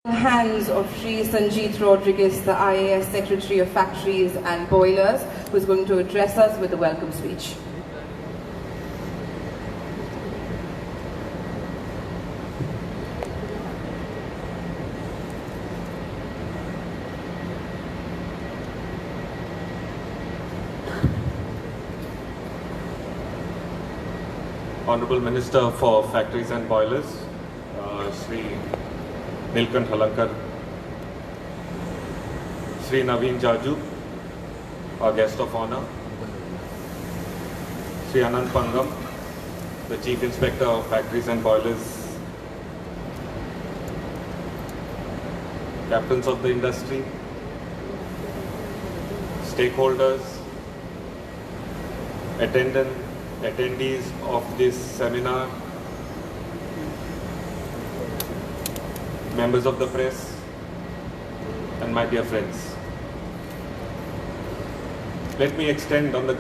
Hands of Sri Sanjeet Rodriguez, the IAS Secretary of Factories and Boilers, who is going to address us with a welcome speech. Honorable Minister for Factories and Boilers, Sri Nilkant Halankar, Sri Naveen Jaju, our guest of honor, Sri Anand Pangam, the Chief Inspector of Factories and Boilers, captains of the industry, stakeholders, attendees of this seminar, members of the press, and my dear friends. Let me extend on the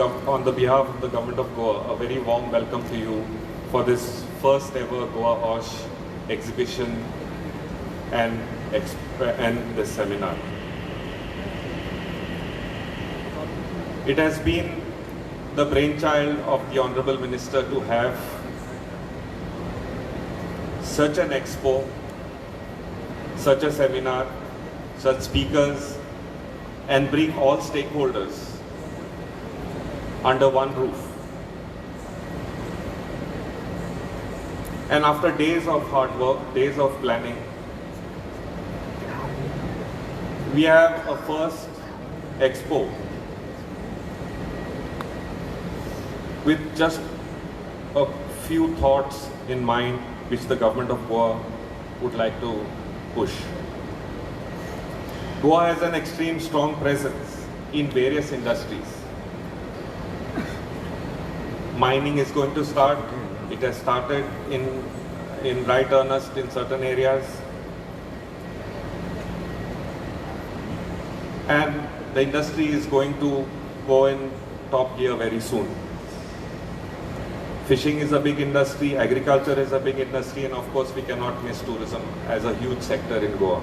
behalf of the Government of Goa a very warm welcome to you for this first ever Goa OSH exhibition and this seminar. It has been the brainchild of the Honorable Minister to have such an expo, such a seminar, such speakers, and bring all stakeholders under one roof. And after days of hard work, days of planning, we have a first expo with just a few thoughts in mind which the Government of Goa would like to push. Goa has an extreme strong presence in various industries. Mining is going to start. It has started in right earnest in certain areas. And the industry is going to go in top gear very soon. Fishing is a big industry, agriculture is a big industry, and of course we cannot miss tourism as a huge sector in Goa.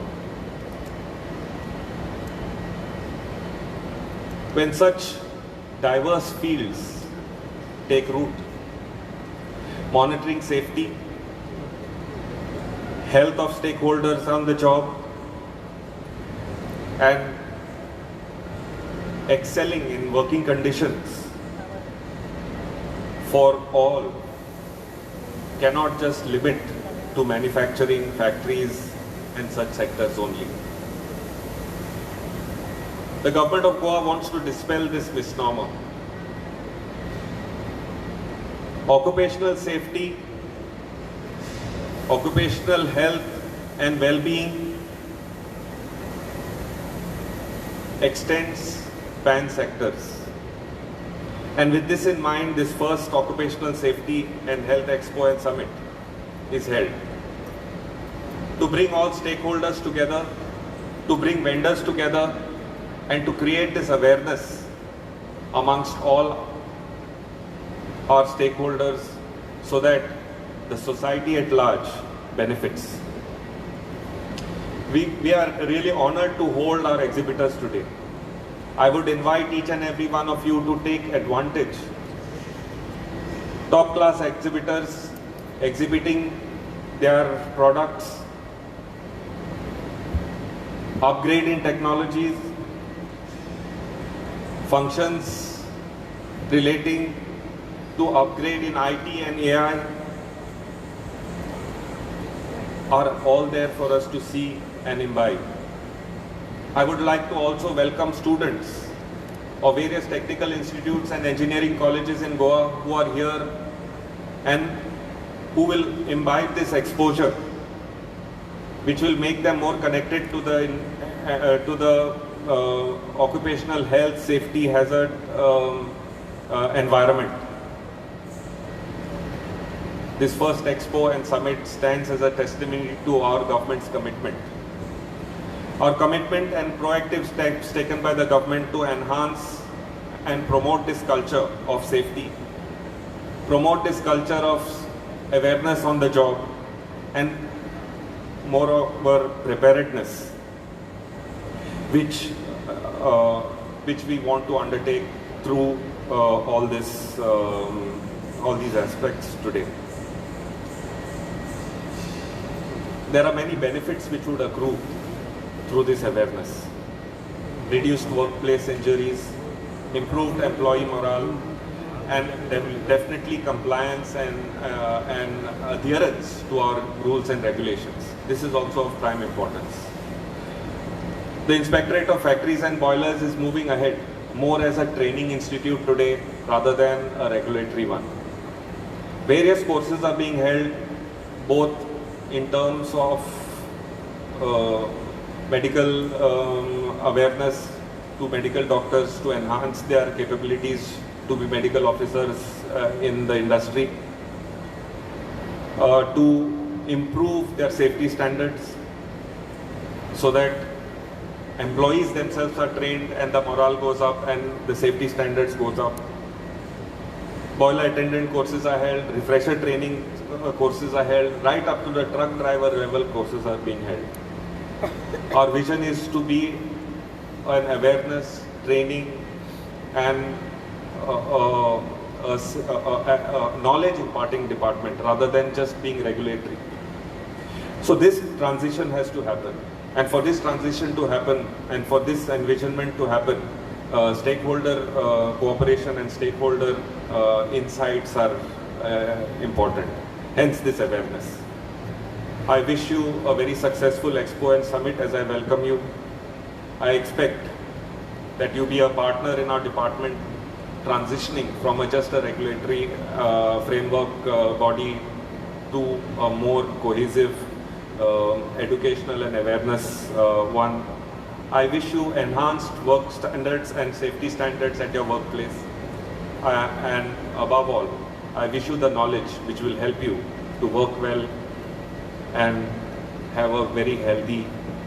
When such diverse fields take root, monitoring safety, health of stakeholders on the job, and excelling in working conditions for all cannot just limit to manufacturing, factories and such sectors only. The Government of Goa wants to dispel this misnomer. Occupational safety, occupational health and well-being extends pan sectors. And with this in mind, this first Occupational Safety and Health Expo and Summit is held to bring all stakeholders together, to bring vendors together, and to create this awareness amongst all our stakeholders so that the society at large benefits. We are really honored to hold our exhibitors today. I would invite each and every one of you to take advantage. Top class exhibitors exhibiting their products, upgrade in technologies, functions relating to upgrade in IT and AI are all there for us to see and imbibe. I would like to also welcome students of various technical institutes and engineering colleges in Goa who are here and who will imbibe this exposure, which will make them more connected to the occupational health, safety, hazard environment. This first Expo and Summit stands as a testimony to our government's commitment. Our commitment and proactive steps taken by the government to enhance and promote this culture of safety, promote this culture of awareness on the job, and moreover preparedness, which we want to undertake through all these aspects today. There are many benefits which would accrue through this awareness: reduced workplace injuries, improved employee morale, and definitely compliance and adherence to our rules and regulations. This is also of prime importance. The Inspectorate of Factories and Boilers is moving ahead more as a training institute today rather than a regulatory one. Various courses are being held both in terms of medical awareness to medical doctors to enhance their capabilities to be medical officers in the industry, to improve their safety standards so that employees themselves are trained and the morale goes up and the safety standards goes up. Boiler attendant courses are held, refresher training courses are held, right up to the truck driver level courses are being held. Our vision is to be an awareness, training and knowledge imparting department rather than just being regulatory. So this transition has to happen. And for this transition to happen and for this envisionment to happen, stakeholder cooperation and stakeholder insights are important. Hence this awareness. I wish you a very successful Expo and Summit as I welcome you. I expect that you be a partner in our department transitioning from just a regulatory framework body to a more cohesive educational and awareness one. I wish you enhanced work standards and safety standards at your workplace. And above all, I wish you the knowledge which will help you to work well and have a very healthy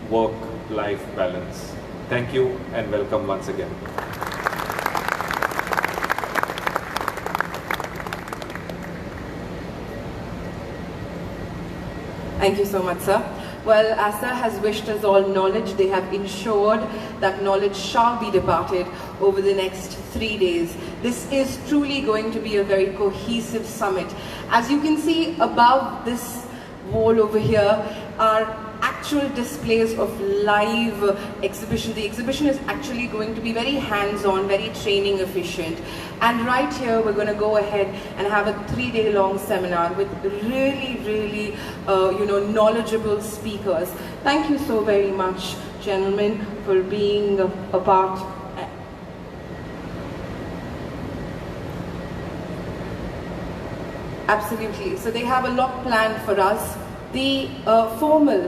work-life balance. Thank you and welcome once again. Thank you so much, sir. Well, as sir has wished us all knowledge, they have ensured that knowledge shall be departed over the next 3 days. This is truly going to be a very cohesive summit. As you can see above this wall over here are actual displays of live exhibition. The exhibition is actually going to be very hands-on, very training efficient. And right here we're going to go ahead and have a 3-day long seminar with really knowledgeable speakers. Thank you so very much, gentlemen, for being a part. Absolutely. So they have a lot planned for us. The formal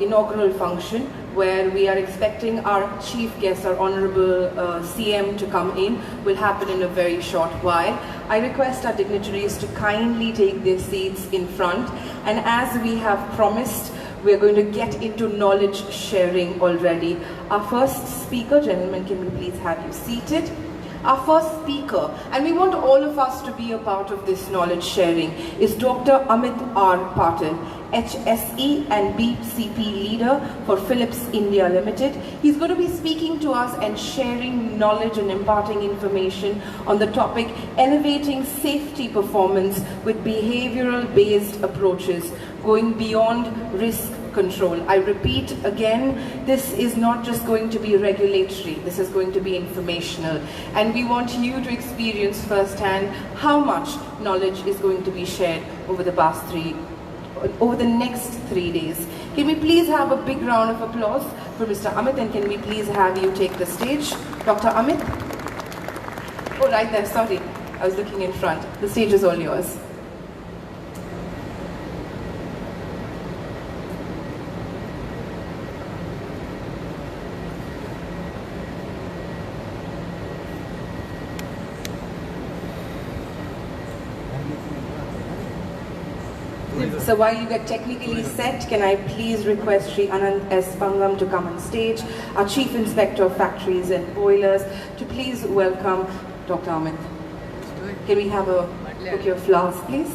inaugural function, where we are expecting our chief guest, our Honorable CM, to come in, will happen in a very short while. I request our dignitaries to kindly take their seats in front, and as we have promised, we are going to get into knowledge sharing already. Our first speaker, gentlemen, can we please have you seated? Our first speaker, and we want all of us to be a part of this knowledge sharing, is Dr. Amit R. Patil, HSE and BCP leader for Philips India Limited. He's going to be speaking to us and sharing knowledge and imparting information on the topic elevating safety performance with behavioral-based approaches, going beyond risk control. I repeat again, this is not just going to be regulatory, this is going to be informational, and we want you to experience firsthand how much knowledge is going to be shared over the next 3 days. Can we please have a big round of applause for Mr. Amit, and can we please have you take the stage? Dr. Amit? Oh, right there, sorry, I was looking in front. The stage is all yours. So while you get technically set, can I please request Sri Anand S. Pangam to come on stage, our Chief Inspector of Factories and Boilers, to please welcome Dr. Amit. Can we have a bouquet of flowers, please?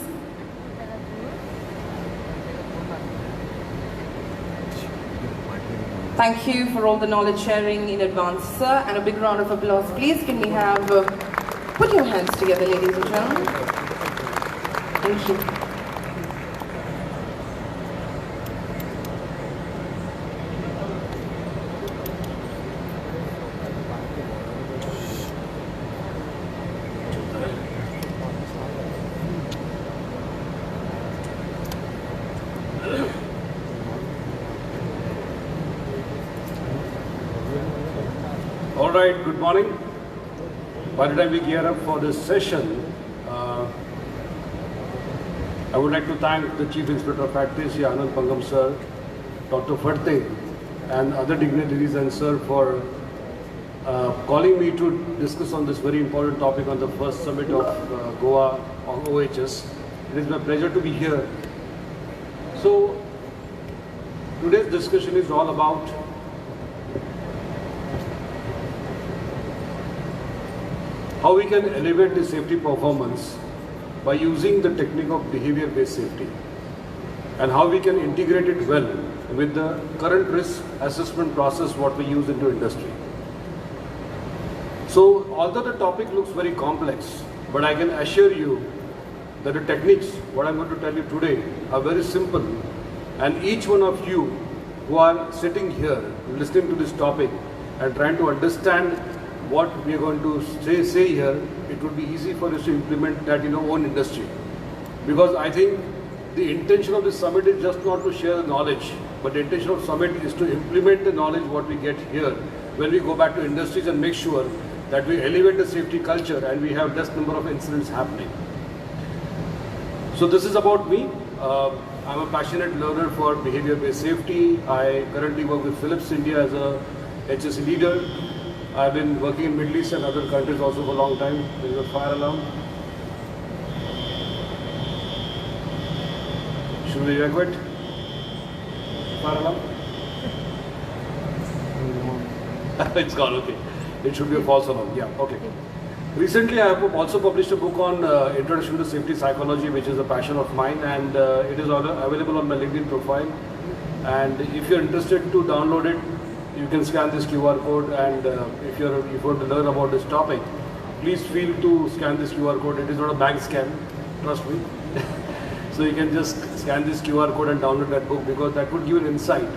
Thank you for all the knowledge sharing in advance, sir, and a big round of applause, please. Can we have, put your hands together, ladies and gentlemen. Thank you. All right, good morning. By the time we gear up for this session, I would like to thank the Chief Inspector of Factories, Anand Pangam sir, Dr. Ferte, and other dignitaries and sir for calling me to discuss on this very important topic on the first summit of Goa on OHS. It is my pleasure to be here. So, today's discussion is all about how we can elevate the safety performance by using the technique of behavior-based safety, and how we can integrate it well with the current risk assessment process what we use into industry. So, although the topic looks very complex, but I can assure you that the techniques, what I'm going to tell you today, are very simple, and each one of you who are sitting here listening to this topic and trying to understand what we are going to say here, it would be easy for us to implement that in our own industry. Because I think the intention of this summit is just not to share the knowledge, but the intention of summit is to implement the knowledge what we get here when we go back to industries and make sure that we elevate the safety culture and we have less number of incidents happening. So this is about me. I'm a passionate learner for behavior-based safety. I currently work with Philips India as a HSE leader. I've been working in Middle East and other countries also for a long time. There is a fire alarm. Should we evacuate? Fire alarm? It's gone, okay. It should be a false alarm. Yeah, okay. Recently, I have also published a book on Introduction to Safety Psychology, which is a passion of mine, and it is available on my LinkedIn profile. And if you're interested to download it, you can scan this QR code, and if you want to learn about this topic, please feel to scan this QR code. It is not a bank scam, trust me. So you can just scan this QR code and download that book, because that would give an insight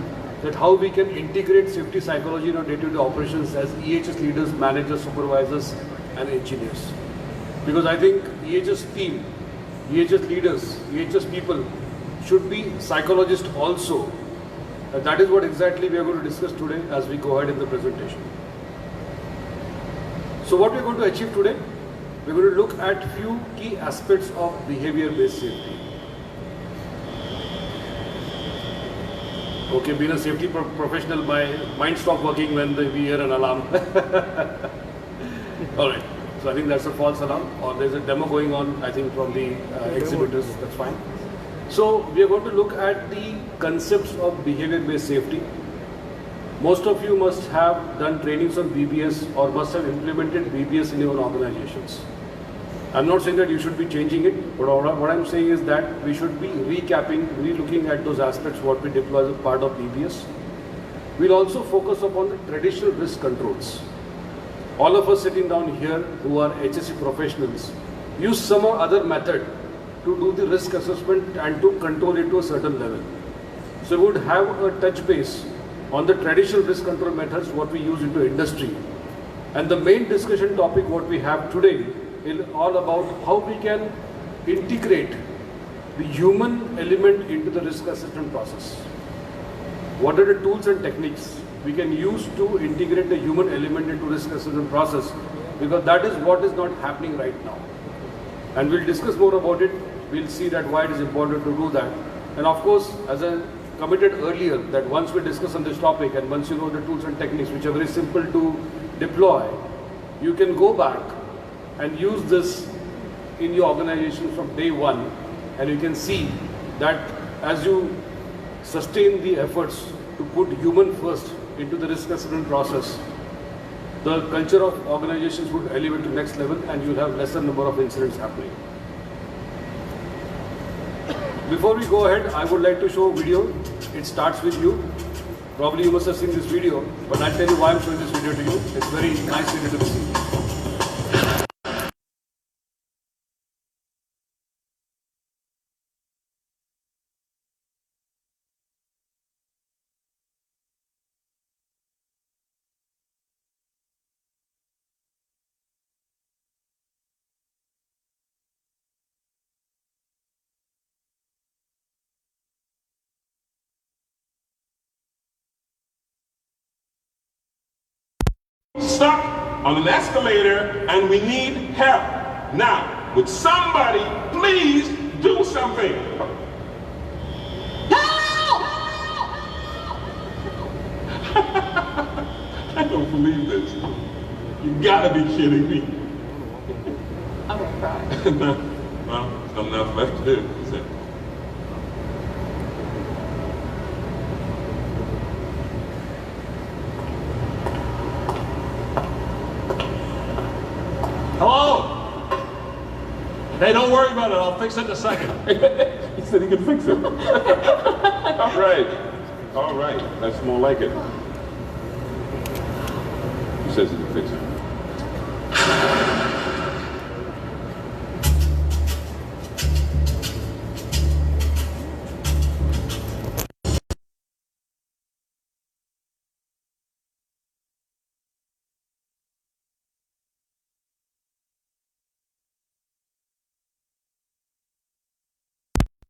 that how we can integrate safety psychology in our day-to-day operations as EHS leaders, managers, supervisors, and engineers. Because I think EHS team, EHS leaders, EHS people should be psychologists also. And that is what exactly we are going to discuss today as we go ahead in the presentation. So what we are going to achieve today, we are going to look at few key aspects of behavior-based safety. Okay, being a safety professional, my mind stopped working when we hear an alarm. Alright, so I think that's a false alarm, or there's a demo going on, I think, from the exhibitors, that's fine. So we are going to look at the concepts of behavior-based safety. Most of you must have done trainings on BBS or must have implemented BBS in your organizations. I'm not saying that you should be changing it, but what I'm saying is that we should be recapping, re-looking at those aspects what we deploy as a part of BBS. We'll also focus upon the traditional risk controls. All of us sitting down here who are HSE professionals use some or other method to do the risk assessment and to control it to a certain level. So we would have a touch base on the traditional risk control methods what we use into industry. And the main discussion topic what we have today is all about how we can integrate the human element into the risk assessment process. What are the tools and techniques we can use to integrate the human element into risk assessment process, because that is what is not happening right now. And we'll discuss more about it. We'll see that why it is important to do that. And of course, as I committed earlier, that once we discuss on this topic and once you know the tools and techniques which are very simple to deploy, you can go back and use this in your organization from day one, and you can see that as you sustain the efforts to put human first into the risk assessment process, the culture of organizations would elevate to next level and you'll have lesser number of incidents happening. Before we go ahead, I would like to show a video. It starts with you. Probably you must have seen this video, but I'll tell you why I'm showing this video to you. It's very nice video to see. Stuck on an escalator and we need help. Now, would somebody please do something? Help! I don't believe this. You gotta be kidding me. I'm gonna cry. Well, something else left to do. Is it? Hello? Hey, don't worry about it. I'll fix it in a second. He said he could fix it. All right. All right. That's more like it. He says he can fix it.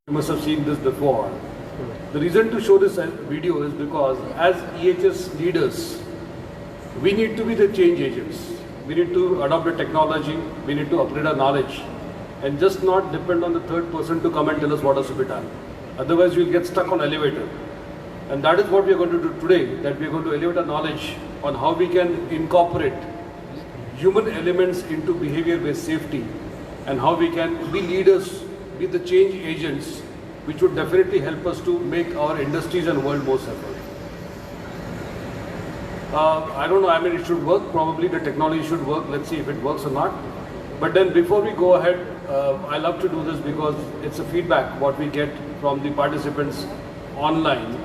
You must have seen this before. The reason to show this video is because as EHS leaders, we need to be the change agents. We need to adopt the technology, we need to upgrade our knowledge, and just not depend on the third person to come and tell us what has to be done. Otherwise, you'll get stuck on elevator. And that is what we are going to do today, that we are going to elevate our knowledge on how we can incorporate human elements into behavior-based safety, and how we can be leaders, be the change agents, which would definitely help us to make our industries and world more safer. I don't know, I mean, it should work, probably the technology should work, let's see if it works or not. But then before we go ahead, I love to do this because it's a feedback what we get from the participants online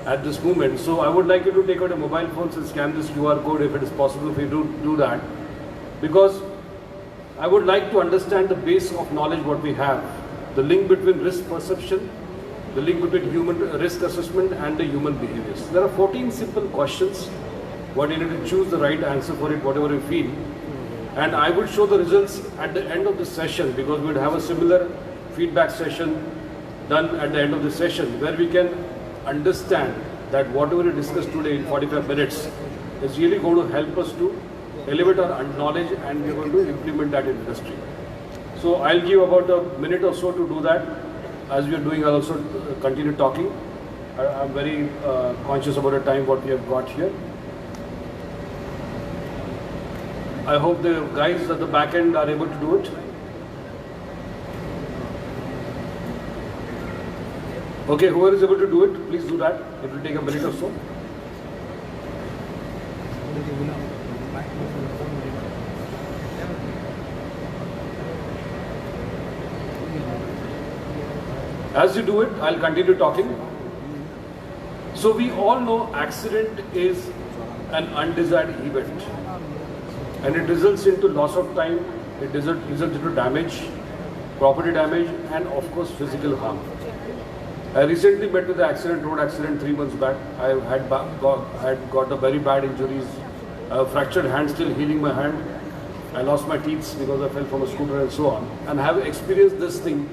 at this moment. So I would like you to take out your mobile phones and scan this QR code if it is possible for you to do that. Because I would like to understand the base of knowledge what we have, the link between risk perception, the link between human risk assessment and the human behaviors. There are 14 simple questions, what you need to choose the right answer for it, whatever you feel. And I will show the results at the end of the session, because we will have a similar feedback session done at the end of the session, where we can understand that whatever we discussed today in 45 minutes is really going to help us to elevate our knowledge, and we are going to implement that in industry. So I'll give about a minute or so to do that. As we are doing, I'll also continue talking. I'm very conscious about the time what we have got here. I hope the guys at the back end are able to do it. Okay, whoever is able to do it, please do that. It will take a minute or so. As you do it, I'll continue talking. So we all know accident is an undesired event, and it results into loss of time, it results into damage, property damage, and of course physical harm. I recently met with the road accident 3 months back. I had got a very bad injuries, fractured hand, still healing my hand. I lost my teeth because I fell from a scooter and so on. And I have experienced this thing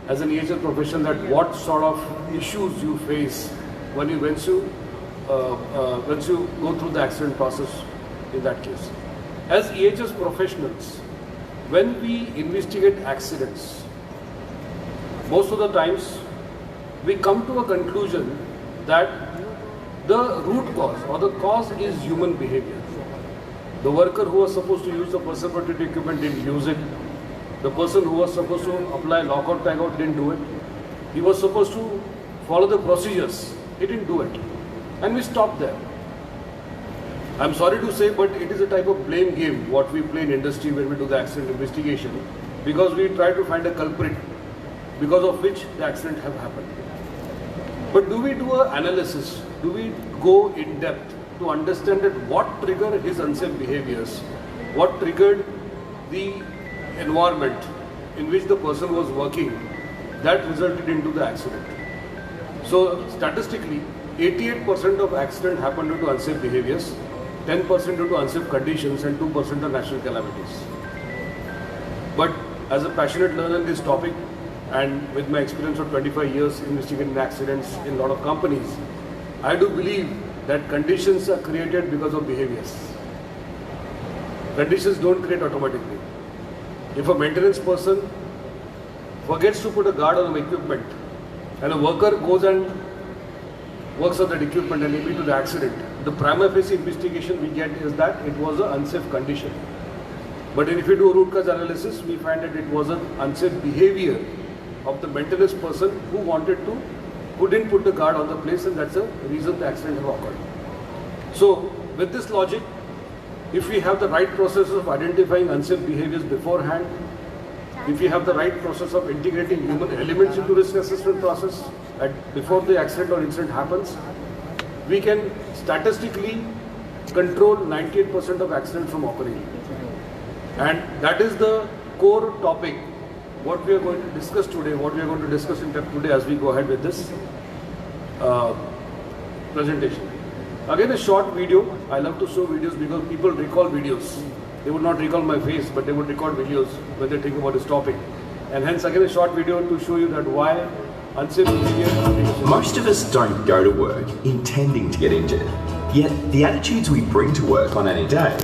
as an EHS professional, that what sort of issues you face when you once you go through the accident process in that case. As EHS professionals, when we investigate accidents, most of the times we come to a conclusion that the root cause or the cause is human behavior. The worker who was supposed to use the personal protective equipment didn't use it. The person who was supposed to apply lockout tagout didn't do it. He was supposed to follow the procedures. He didn't do it. And we stopped there. I'm sorry to say, but it is a type of blame game what we play in industry when we do the accident investigation, because we try to find a culprit because of which the accident have happened. But do we do an analysis do we go in depth to understand that what triggered his unsafe behaviors, what triggered the environment in which the person was working that resulted into the accident. So statistically, 88% of accidents happen due to unsafe behaviors, 10% due to unsafe conditions, and 2% are natural calamities. But as a passionate learner in this topic, and with my experience of 25 years investigating accidents in a lot of companies, I do believe that conditions are created because of behaviors. Conditions don't create automatically. If a maintenance person forgets to put a guard on an equipment and a worker goes and works on that equipment and leads to the accident, the prima facie investigation we get is that it was an unsafe condition. But if we do a root cause analysis, we find that it was an unsafe behavior of the maintenance person who didn't put the guard on the place, and that's the reason the accident have occurred. So with this logic, if we have the right process of identifying unsafe behaviors beforehand, if we have the right process of integrating human elements into risk assessment process before the accident or incident happens, we can statistically control 98% of accidents from occurring. And that is the core topic, what we are going to discuss today, what we are going to discuss in depth today as we go ahead with this presentation. Again, a short video. I love to show videos because people recall videos. They would not recall my face, but they would record videos when they think about this topic. And hence, again, a short video to show you that why unsafe behavior. Most of us don't go to work intending to get injured, yet the attitudes we bring to work on any day.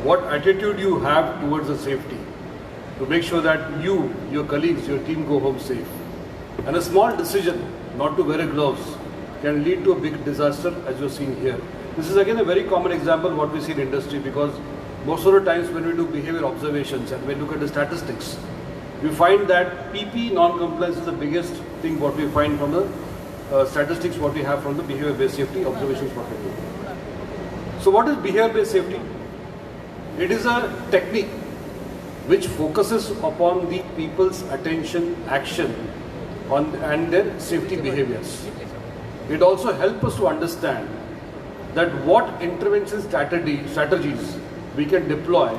What attitude you have towards the safety to make sure that you, your colleagues, your team go home safe. And a small decision not to wear gloves can lead to a big disaster, as you're seeing here. This is again a very common example what we see in industry, because most of the times when we do behavior observations and we look at the statistics, we find that PP non-compliance is the biggest thing what we find from the statistics what we have from the behavior-based safety observations what we do. So what is behavior-based safety? It is a technique which focuses upon the people's attention, action and their safety behaviors. It also helps us to understand that what intervention strategies we can deploy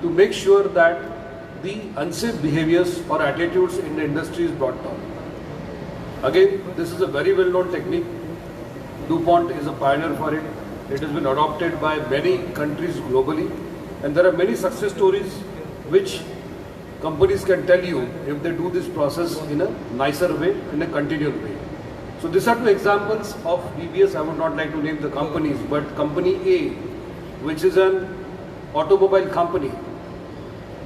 to make sure that the unsafe behaviors or attitudes in the industry is brought down. Again, this is a very well-known technique. DuPont is a pioneer for it. It has been adopted by many countries globally, and there are many success stories which companies can tell you if they do this process in a nicer way, in a continual way. So these are two examples of BBS. I would not like to name the companies, but company A, which is an automobile company,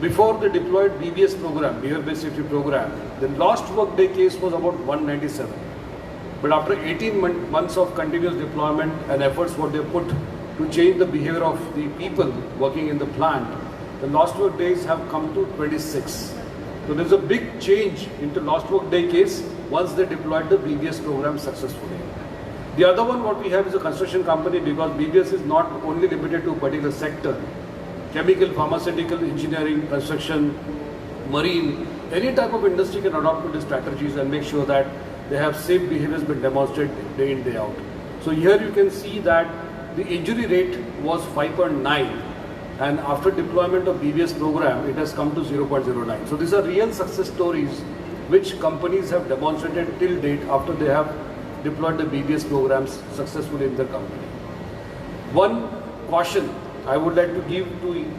before they deployed BBS program, behavior-based safety program, the last work day case was about 197. But after 18 months of continuous deployment and efforts what they put to change the behavior of the people working in the plant, the lost work days have come to 26. So there's a big change into lost work day case once they deployed the BBS program successfully. The other one what we have is a construction company, because BBS is not only limited to a particular sector. Chemical, pharmaceutical, engineering, construction, marine, any type of industry can adopt these strategies and make sure that they have safe behaviors been demonstrated day in, day out. So here you can see that the injury rate was 5.9, and after deployment of BBS program, it has come to 0.09. So these are real success stories which companies have demonstrated till date after they have deployed the BBS programs successfully in their company. One caution I would like to give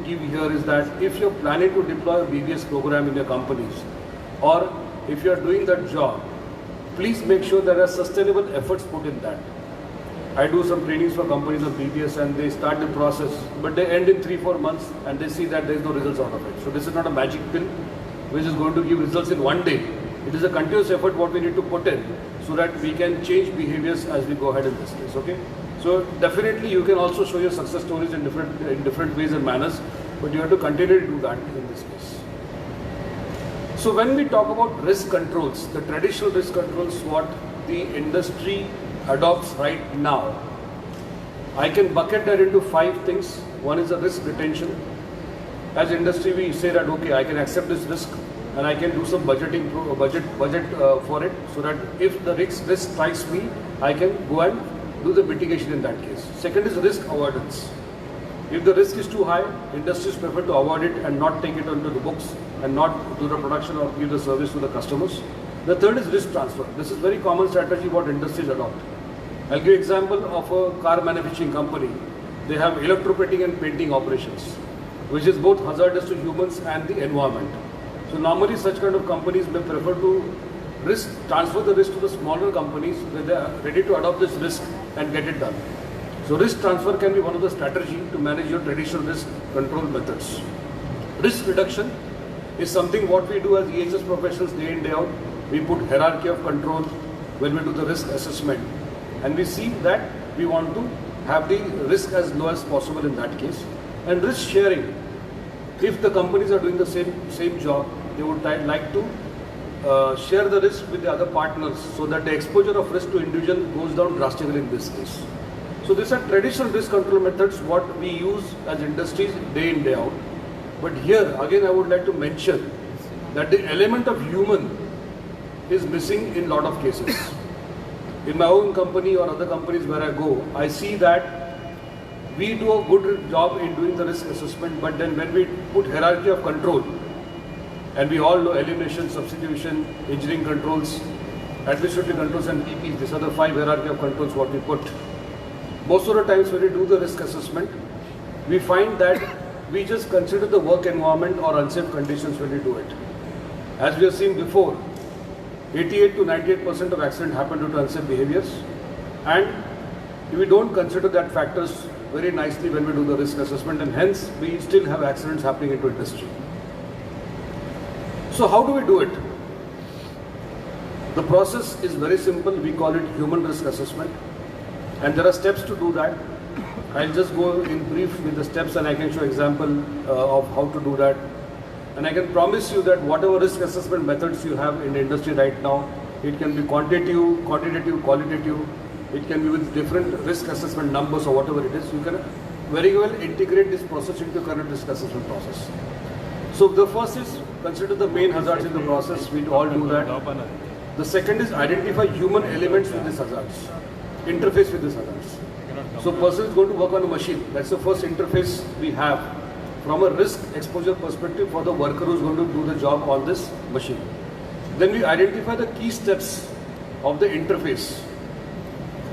here is that if you're planning to deploy a BBS program in your companies, or if you're doing that job, please make sure there are sustainable efforts put in that. I do some trainings for companies of BBS and they start the process, but they end in 3-4 months and they see that there is no results out of it. So this is not a magic pill which is going to give results in one day. It is a continuous effort what we need to put in so that we can change behaviors as we go ahead in this case. Okay. So definitely you can also show your success stories in different ways and manners, but you have to continue to do that in this case. So when we talk about risk controls, the traditional risk controls what the industry adopts right now, I can bucket that into 5 things. One is the risk retention. As industry we say that okay, I can accept this risk and I can do some budgeting for it, so that if the risk strikes me, I can go and do the mitigation in that case. Second is risk avoidance. If the risk is too high, industries prefer to avoid it and not take it onto the books and not do the production or give the service to the customers. The third is risk transfer. This is very common strategy what industries adopt. I'll give example of a car manufacturing company. They have electroplating and painting operations, which is both hazardous to humans and the environment. So normally such kind of companies may prefer to transfer the risk to the smaller companies where they are ready to adopt this risk and get it done. So risk transfer can be one of the strategies to manage your traditional risk control methods. Risk reduction is something what we do as EHS professionals day in, day out. We put hierarchy of control when we do the risk assessment, and we see that we want to have the risk as low as possible in that case. And risk sharing. If the companies are doing the same job, they would like to share the risk with the other partners so that the exposure of risk to individual goes down drastically in this case. So these are traditional risk control methods what we use as industries day in, day out. But here again I would like to mention that the element of human is missing in lot of cases. In my own company or other companies where I go, I see that we do a good job in doing the risk assessment, but then when we put hierarchy of control, and we all know elimination, substitution, engineering controls, administrative controls and PPs, these are the 5 hierarchy of controls what we put. Most of the times when we do the risk assessment, we find that we just consider the work environment or unsafe conditions when we do it. As we have seen before, 88 to 98% of accidents happen due to unsafe behaviors, and we don't consider that factors very nicely when we do the risk assessment, and hence we still have accidents happening into industry. So how do we do it? The process is very simple. We call it human risk assessment, and there are steps to do that. I'll just go in brief with the steps and I can show example of how to do that. And I can promise you that whatever risk assessment methods you have in the industry right now, it can be quantitative, qualitative, it can be with different risk assessment numbers or whatever it is, you can very well integrate this process into current risk assessment process. So the first is consider the main hazards in the process. We all do that. The second is identify human elements with these hazards, interface with these hazards. So person is going to work on a machine. That's the first interface we have from a risk exposure perspective for the worker who is going to do the job on this machine. Then we identify the key steps of the interface.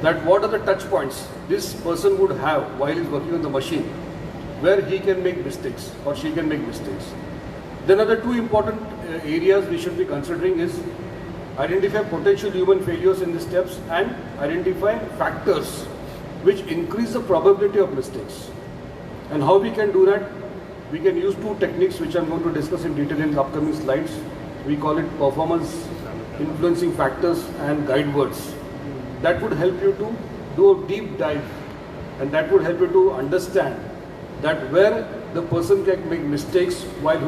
That what are the touch points this person would have while he's working on the machine, where he can make mistakes or she can make mistakes. Then other two important areas we should be considering is identify potential human failures in the steps and identify factors which increase the probability of mistakes. And how we can do that? We can use two techniques which I'm going to discuss in detail in the upcoming slides. We call it performance influencing factors and guide words. That would help you to do a deep dive, and that would help you to understand that where the person can make mistakes while